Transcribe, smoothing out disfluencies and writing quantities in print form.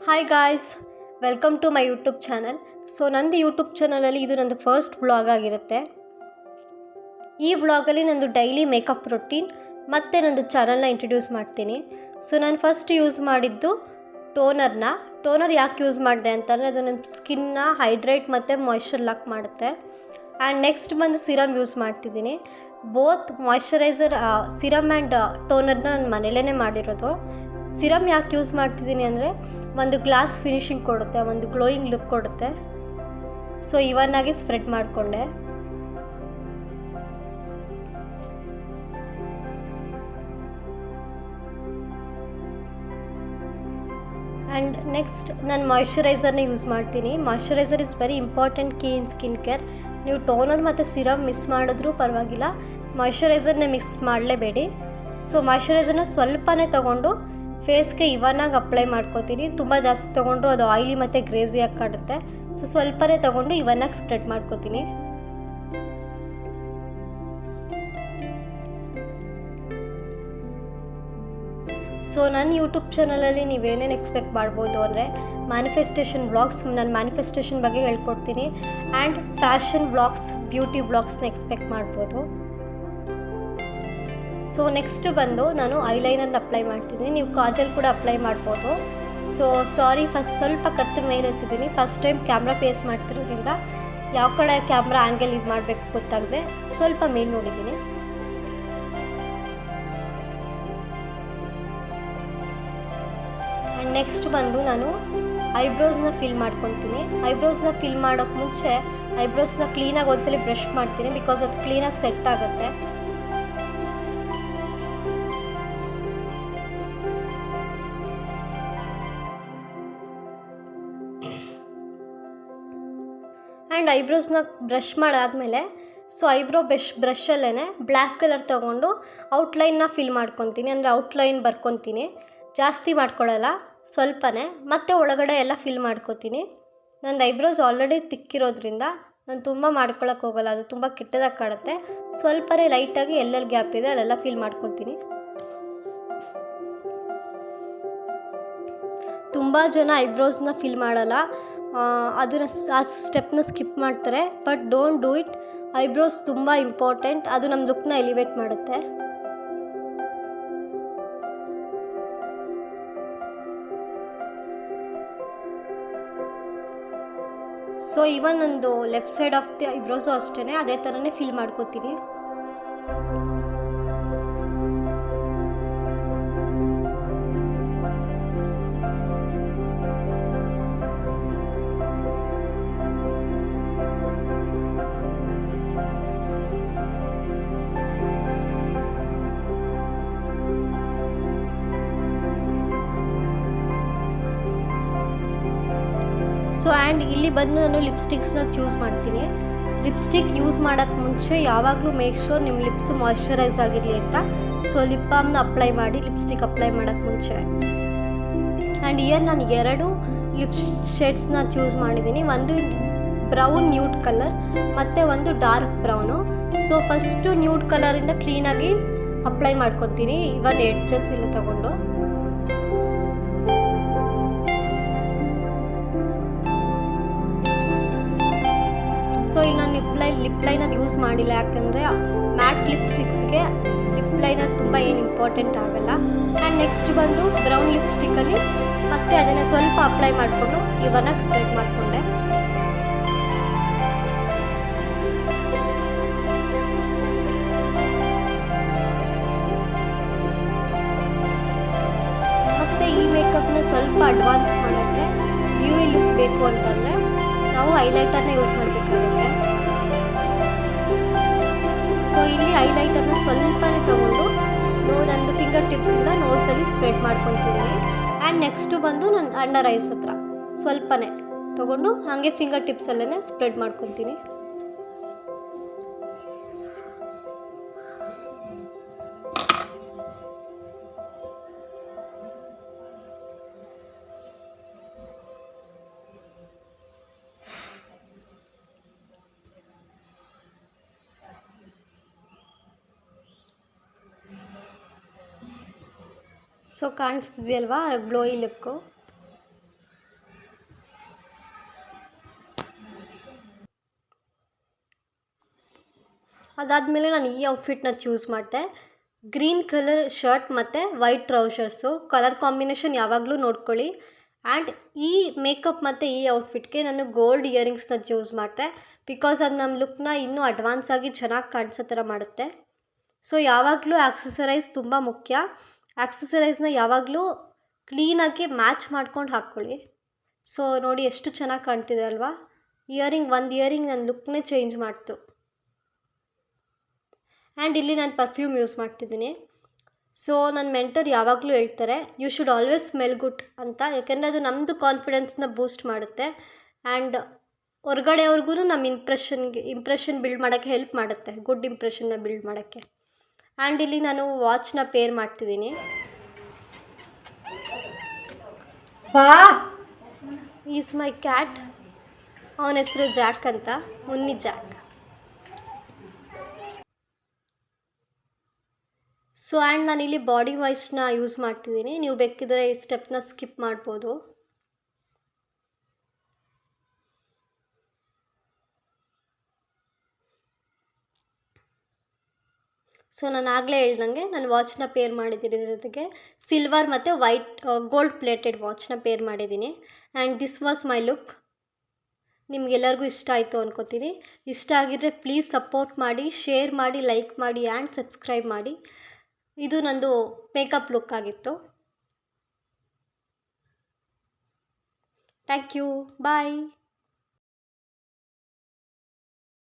Hi guys, welcome to my YouTube channel. So ನಂದು YouTube ಚಾನಲಲ್ಲಿ ಇದು ನಂದು ಫಸ್ಟ್ ವ್ಲಾಗ್ ಆಗಿರುತ್ತೆ. ಈ ವ್ಲಾಗಲ್ಲಿ ನಂದು ಡೈಲಿ ಮೇಕಪ್ ರೊಟೀನ್ ಮತ್ತು ನಂದು ಚಾನಲ್ನ ಇಂಟ್ರಡ್ಯೂಸ್ ಮಾಡ್ತೀನಿ. ಸೊ ನಾನು ಫಸ್ಟ್ ಯೂಸ್ ಮಾಡಿದ್ದು ಟೋನರ್ ಯಾಕೆ ಯೂಸ್ ಮಾಡಿದೆ ಅಂತಂದರೆ ಅದು ನನ್ನ ಸ್ಕಿನ್ನ ಹೈಡ್ರೇಟ್ ಮತ್ತು ಮಾಯ್ಶ್ಚರ್ ಲಾಕ್ ಮಾಡುತ್ತೆ. ಆ್ಯಂಡ್ ನೆಕ್ಸ್ಟ್ ಬಂದು ಸಿರಮ್ ಯೂಸ್ ಮಾಡ್ತಿದ್ದೀನಿ. ಬೋತ್ ಮಾಯ್ಶ್ಚರೈಸರ್ ಸಿರಮ್ ಆ್ಯಂಡ್ ಟೋನರ್ನ ನಾನು ಮನೇಲೇ ಮಾಡಿರೋದು. ಸಿರಮ್ ಯಾಕೆ ಯೂಸ್ ಮಾಡ್ತಿದ್ದೀನಿ ಅಂದರೆ ಒಂದು ಗ್ಲಾಸ್ ಫಿನಿಶಿಂಗ್ ಕೊಡುತ್ತೆ, ಒಂದು ಗ್ಲೋಯಿಂಗ್ ಲುಕ್ ಕೊಡುತ್ತೆ. ಸೊ ಇವನ್ನಾಗಿ ಸ್ಪ್ರೆಡ್ ಮಾಡಿಕೊಂಡೆ. ಆ್ಯಂಡ್ ನೆಕ್ಸ್ಟ್ ನಾನು ಮಾಯ್ಶ್ಚರೈಸರ್ನ ಯೂಸ್ ಮಾಡ್ತೀನಿ. Moisturiser is very important key in skin care. ನೀವು ಟೋನರ್ ಮತ್ತು ಸಿರಮ್ ಮಿಸ್ ಮಾಡಿದ್ರೂ ಪರವಾಗಿಲ್ಲ, ಮಾಯ್ಶ್ಚರೈಸರ್ನ ಮಿಸ್ ಮಾಡಲೇಬೇಡಿ. ಸೊ ಮಾಯ್ಶ್ಚರೈಸರ್ನ ಸ್ವಲ್ಪನೇ ತೊಗೊಂಡು ಫೇಸ್ಗೆ ಇವನ್ನಾಗಿ ಅಪ್ಲೈ ಮಾಡ್ಕೋತೀನಿ. ತುಂಬ ಜಾಸ್ತಿ ತೊಗೊಂಡ್ರು ಅದು ಆಯಿಲಿ ಮತ್ತು ಗ್ರೇಸಿಯಾಗಿ ಕಾಣುತ್ತೆ. ಸೊ ಸ್ವಲ್ಪನೇ ತೊಗೊಂಡು ಇವನ್ನಾಗಿ ಸ್ಪ್ರೆಡ್ ಮಾಡ್ಕೋತೀನಿ. ಸೊ ನನ್ನ ಯೂಟ್ಯೂಬ್ ಚಾನಲಲ್ಲಿ ನೀವೇನೇನು ಎಕ್ಸ್ಪೆಕ್ಟ್ ಮಾಡ್ಬೋದು ಅಂದರೆ ಮ್ಯಾನಿಫೆಸ್ಟೇಷನ್ ವ್ಲಾಗ್ಸ್, ನಾನು ಮ್ಯಾನಿಫೆಸ್ಟೇಷನ್ ಬಗ್ಗೆ ಹೇಳ್ಕೊಡ್ತೀನಿ. ಆ್ಯಂಡ್ ಫ್ಯಾಷನ್ ವ್ಲಾಗ್ಸ್, ಬ್ಯೂಟಿ ವ್ಲಾಗ್ಸ್ನ ಎಕ್ಸ್ಪೆಕ್ಟ್ ಮಾಡ್ಬೋದು. ಸೊ ನೆಕ್ಸ್ಟ್ ಬಂದು ನಾನು ಐಲೈನರ್ನ ಅಪ್ಲೈ ಮಾಡ್ತಿದ್ದೀನಿ. ನೀವು ಕಾಜಲ್ ಕೂಡ ಅಪ್ಲೈ ಮಾಡ್ಬೋದು. ಸೊ ಸಾರಿ, ಫಸ್ಟ್ ಸ್ವಲ್ಪ ಕತ್ತು ಮೇಲೆ ಎತ್ತಿದ್ದೀನಿ. ಫಸ್ಟ್ ಟೈಮ್ ಕ್ಯಾಮ್ರಾ ಫೇಸ್ ಮಾಡ್ತಿರೋದ್ರಿಂದ ಯಾವ ಕಡೆ ಕ್ಯಾಮ್ರಾ ಆ್ಯಂಗಲ್ ಇದು ಮಾಡಬೇಕು ಗೊತ್ತಾಗದೆ ಸ್ವಲ್ಪ ಮೇಲೆ ನೋಡಿದ್ದೀನಿ. ಆ್ಯಂಡ್ ನೆಕ್ಸ್ಟ್ ಬಂದು ನಾನು ಐಬ್ರೋಸ್ನ ಫಿಲ್ ಮಾಡ್ಕೊತೀನಿ. ಐಬ್ರೋಸ್ನ ಫಿಲ್ ಮಾಡೋಕ್ಕೆ ಮುಂಚೆ ಐಬ್ರೋಸ್ನ ಕ್ಲೀನಾಗಿ ಒಂದ್ಸಲಿ ಬ್ರಷ್ ಮಾಡ್ತೀನಿ, ಬಿಕಾಸ್ ಅದು ಕ್ಲೀನಾಗಿ ಸೆಟ್ ಆಗುತ್ತೆ. ಆ್ಯಂಡ್ ಐಬ್ರೋಸ್ನ ಬ್ರಷ್ ಮಾಡಾದಮೇಲೆ ಸೊ ಐಬ್ರೋ ಬ್ರಷಲ್ಲೇ ಬ್ಲ್ಯಾಕ್ ಕಲರ್ ತೊಗೊಂಡು ಔಟ್ಲೈನ್ನ ಫಿಲ್ ಮಾಡ್ಕೊತೀನಿ, ಅಂದರೆ ಔಟ್ಲೈನ್ ಬರ್ಕೊತೀನಿ. ಜಾಸ್ತಿ ಮಾಡ್ಕೊಳ್ಳಲ್ಲ, ಸ್ವಲ್ಪನೇ. ಮತ್ತು ಒಳಗಡೆ ಎಲ್ಲ ಫಿಲ್ ಮಾಡ್ಕೊತೀನಿ. ನಂದು ಐಬ್ರೋಸ್ ಆಲ್ರೆಡಿ ತಿಕ್ಕಿರೋದ್ರಿಂದ ನಾನು ತುಂಬ ಮಾಡ್ಕೊಳಕ್ಕೆ ಹೋಗಲ್ಲ, ಅದು ತುಂಬ ಕೆಟ್ಟದಾಗಿ ಕಾಣುತ್ತೆ. ಸ್ವಲ್ಪನೇ ಲೈಟಾಗಿ ಎಲ್ಲೆಲ್ಲಿ ಗ್ಯಾಪ್ ಇದೆ ಅಲ್ಲೆಲ್ಲ ಫಿಲ್ ಮಾಡ್ಕೊತೀನಿ. ತುಂಬ ಜನ ಐಬ್ರೋಸ್ನ ಫಿಲ್ ಮಾಡಲ್ಲ, ಅದನ್ನು ಆ ಸ್ಟೆಪ್ನ ಸ್ಕಿಪ್ ಮಾಡ್ತಾರೆ. But don't do it. Eyebrows ತುಂಬ ಇಂಪಾರ್ಟೆಂಟ್, ಅದು ನಮ್ಮ ಲುಕ್ನ ಎಲಿವೇಟ್ ಮಾಡುತ್ತೆ. ಸೊ ಇವನ್ ನಂದು left side of the eyebrows ಅಷ್ಟೇ ಅದೇ ಥರನೇ ಫಿಲ್ ಮಾಡ್ಕೋತೀನಿ. ಸೊ ಆ್ಯಂಡ್ ಇಲ್ಲಿ ಬಂದು ನಾನು ಲಿಪ್ಸ್ಟಿಕ್ಸ್ನ ಯೂಸ್ ಮಾಡ್ತೀನಿ. ಲಿಪ್ಸ್ಟಿಕ್ ಯೂಸ್ ಮಾಡೋಕ್ಕೆ ಮುಂಚೆ ಯಾವಾಗಲೂ ಮೇಕ್ ಶೋರ್ ನಿಮ್ಮ ಲಿಪ್ಸ್ ಮಾಯ್ಶ್ಚರೈಸ್ ಆಗಿರಲಿ ಅಂತ. ಸೊ ಲಿಪ್ ಬಾಮ್ನ ಅಪ್ಲೈ ಮಾಡಿ ಲಿಪ್ಸ್ಟಿಕ್ ಅಪ್ಲೈ ಮಾಡೋಕ್ಕೆ ಮುಂಚೆ. ಆ್ಯಂಡ್ ಇಯರ್ ನಾನು 2 ಲಿಪ್ ಶೇಡ್ಸ್ನ ಚೂಸ್ ಮಾಡಿದ್ದೀನಿ. ಒಂದು ಬ್ರೌನ್ ನ್ಯೂಡ್ ಕಲರ್ ಮತ್ತು ಒಂದು dark brown. So first nude ಕಲರಿಂದ ಕ್ಲೀನಾಗಿ ಅಪ್ಲೈ ಮಾಡ್ಕೊತೀನಿ, ಇವನ್ ಎಡ್ಜಸ್ ಎಲ್ಲ ತಗೊಂಡು. ಸೊ ಇಲ್ಲಿ ನಾನು ಲಿಪ್ ಲೈನರ್ ಯೂಸ್ ಮಾಡಿಲ್ಲ, ಯಾಕಂದರೆ ಮ್ಯಾಟ್ ಲಿಪ್ಸ್ಟಿಕ್ಸ್ಗೆ ಲಿಪ್ ಲೈನರ್ ತುಂಬ ಏನು ಇಂಪಾರ್ಟೆಂಟ್ ಆಗಲ್ಲ. ಆ್ಯಂಡ್ ನೆಕ್ಸ್ಟ್ ಬಂದು ಬ್ರೌನ್ ಲಿಪ್ಸ್ಟಿಕ್ಕಲ್ಲಿ ಮತ್ತೆ ಅದನ್ನು ಸ್ವಲ್ಪ ಅಪ್ಲೈ ಮಾಡಿಕೊಂಡು ಇವನ್ನಾಗಿ ಸ್ಪ್ರೆಡ್ ಮಾಡಿಕೊಂಡೆ. ಮತ್ತು ಈ ಮೇಕಪ್ನ ಸ್ವಲ್ಪ ಅಡ್ವಾನ್ಸ್ ಮಾಡೋಕ್ಕೆ ಡ್ಯೂಯಿ ಲುಕ್ ಬೇಕು ಅಂತಂದರೆ ನಾವು ಹೈಲೈಟರ್ನ ಯೂಸ್ ಮಾಡಬೇಕಾಗುತ್ತೆ. ಸೊ ಇಲ್ಲಿ ಹೈಲೈಟರ್ನ ಸ್ವಲ್ಪನೇ ತೊಗೊಂಡು ನಂದು ಫಿಂಗರ್ ಟಿಪ್ಸಿಂದ ನೋಸಲ್ಲಿ ಸ್ಪ್ರೆಡ್ ಮಾಡ್ಕೊತಿದ್ದೀನಿ. ಆ್ಯಂಡ್ ನೆಕ್ಸ್ಟು ಬಂದು ನನ್ನ ಅಂಡರ್ ಐಸ್ ಹತ್ರ ಸ್ವಲ್ಪನೇ ತೊಗೊಂಡು ಹಾಗೆ ಫಿಂಗರ್ ಟಿಪ್ಸಲ್ಲೇ ಸ್ಪ್ರೆಡ್ ಮಾಡ್ಕೊತೀನಿ. ಸೊ ಕಾಣಿಸ್ತಿದೆಯಲ್ವಾ ಗ್ಲೋಯಿ ಲುಕ್ಕು. ಅದಾದಮೇಲೆ ನಾನು ಈ ಔಟ್ಫಿಟ್ನ ಚೂಸ್ ಮಾಡಿದೆ. ಗ್ರೀನ್ ಕಲರ್ ಶರ್ಟ್ ಮತ್ತು ವೈಟ್ ಟ್ರೌಸರ್ಸು. ಕಲರ್ ಕಾಂಬಿನೇಷನ್ ಯಾವಾಗಲೂ ನೋಡ್ಕೊಳ್ಳಿ. ಆ್ಯಂಡ್ ಈ ಮೇಕಪ್ ಮತ್ತು ಈ ಔಟ್ಫಿಟ್ಗೆ ನಾನು ಗೋಲ್ಡ್ ಇಯರಿಂಗ್ಸ್ನ ಚೂಸ್ ಮಾಡಿದೆ. ಬಿಕಾಸ್ ಅದು ನಮ್ಮ ಲುಕ್ನ ಇನ್ನೂ ಅಡ್ವಾನ್ಸ್ ಆಗಿ ಚೆನ್ನಾಗಿ ಕಾಣಿಸೋ ಥರ ಮಾಡುತ್ತೆ. ಸೊ ಯಾವಾಗಲೂ ಆಕ್ಸೆಸರೈಸ್ ತುಂಬ ಮುಖ್ಯ. ಆಕ್ಸೆಸರೈಸ್ನ ಯಾವಾಗಲೂ ಕ್ಲೀನಾಗಿ ಮ್ಯಾಚ್ ಮಾಡ್ಕೊಂಡು ಹಾಕ್ಕೊಳ್ಳಿ. ಸೊ ನೋಡಿ ಎಷ್ಟು ಚೆನ್ನಾಗಿ ಕಾಣ್ತಿದೆ ಅಲ್ವಾ. ಒಂದು ಇಯರಿಂಗ್ ನನ್ನ ಲುಕ್ನೇ ಚೇಂಜ್ ಮಾಡ್ತು. ಆ್ಯಂಡ್ ಇಲ್ಲಿ ನಾನು ಪರ್ಫ್ಯೂಮ್ ಯೂಸ್ ಮಾಡ್ತಿದ್ದೀನಿ. ಸೊ ನನ್ನ ಮೆಂಟರ್ ಯಾವಾಗಲೂ ಹೇಳ್ತಾರೆ you should always smell good ಅಂತ. ಯಾಕೆಂದರೆ ಅದು ನಮ್ಮದು ಕಾನ್ಫಿಡೆನ್ಸ್ನ ಬೂಸ್ಟ್ ಮಾಡುತ್ತೆ. ಆ್ಯಂಡ್ ಹೊರ್ಗಡೆಯವ್ರಿಗೂ ನಮ್ಮ ಇಂಪ್ರೆಷನ್ ಬಿಲ್ಡ್ ಮಾಡೋಕ್ಕೆ ಹೆಲ್ಪ್ ಮಾಡುತ್ತೆ, ಗುಡ್ ಇಂಪ್ರೆಷನ್ನ ಬಿಲ್ಡ್ ಮಾಡೋಕ್ಕೆ. ಆ್ಯಂಡ್ ಇಲ್ಲಿ ನಾನು ವಾಚ್ನ ಪೇರ್ ಮಾಡ್ತಿದ್ದೀನಿ. Is my cat. ಅವನ ಹೆಸರು ಜಾಕ್ ಅಂತ, ಮುನ್ನಿ ಜಾಕ್. ಸೊ ಆ್ಯಂಡ್ ನಾನಿಲ್ಲಿ ಬಾಡಿ ವಾಯ್ಸ್ನ ಯೂಸ್ ಮಾಡ್ತಿದ್ದೀನಿ. ನೀವು ಬೇಕಿದ್ರೆ ಈ ಸ್ಟೆಪ್ನ ಸ್ಕಿಪ್ ಮಾಡ್ಬೋದು. ಸೊ ನಾನು ಆಗಲೇ ಹೇಳ್ದಂಗೆ ನಾನು ವಾಚ್ನ ಪೇರ್ ಮಾಡಿದ್ದೀನಿ. ಇದ್ರ ಜೊತೆಗೆ ಸಿಲ್ವರ್ ಮತ್ತು ಗೋಲ್ಡ್ ಪ್ಲೇಟೆಡ್ ವಾಚ್ನ ಪೇರ್ ಮಾಡಿದ್ದೀನಿ. And this was my look. ನಿಮಗೆಲ್ಲರಿಗೂ ಇಷ್ಟ ಆಯಿತು ಅನ್ಕೋತೀನಿ. ಇಷ್ಟ ಆಗಿದ್ರೆ ಪ್ಲೀಸ್ ಸಪೋರ್ಟ್ ಮಾಡಿ, ಶೇರ್ ಮಾಡಿ, ಲೈಕ್ ಮಾಡಿ ಆ್ಯಂಡ್ ಸಬ್ಸ್ಕ್ರೈಬ್ ಮಾಡಿ. ಇದು ನಂದು ಮೇಕಪ್ ಲುಕ್ ಆಗಿತ್ತು. Thank you. ಬಾಯ್.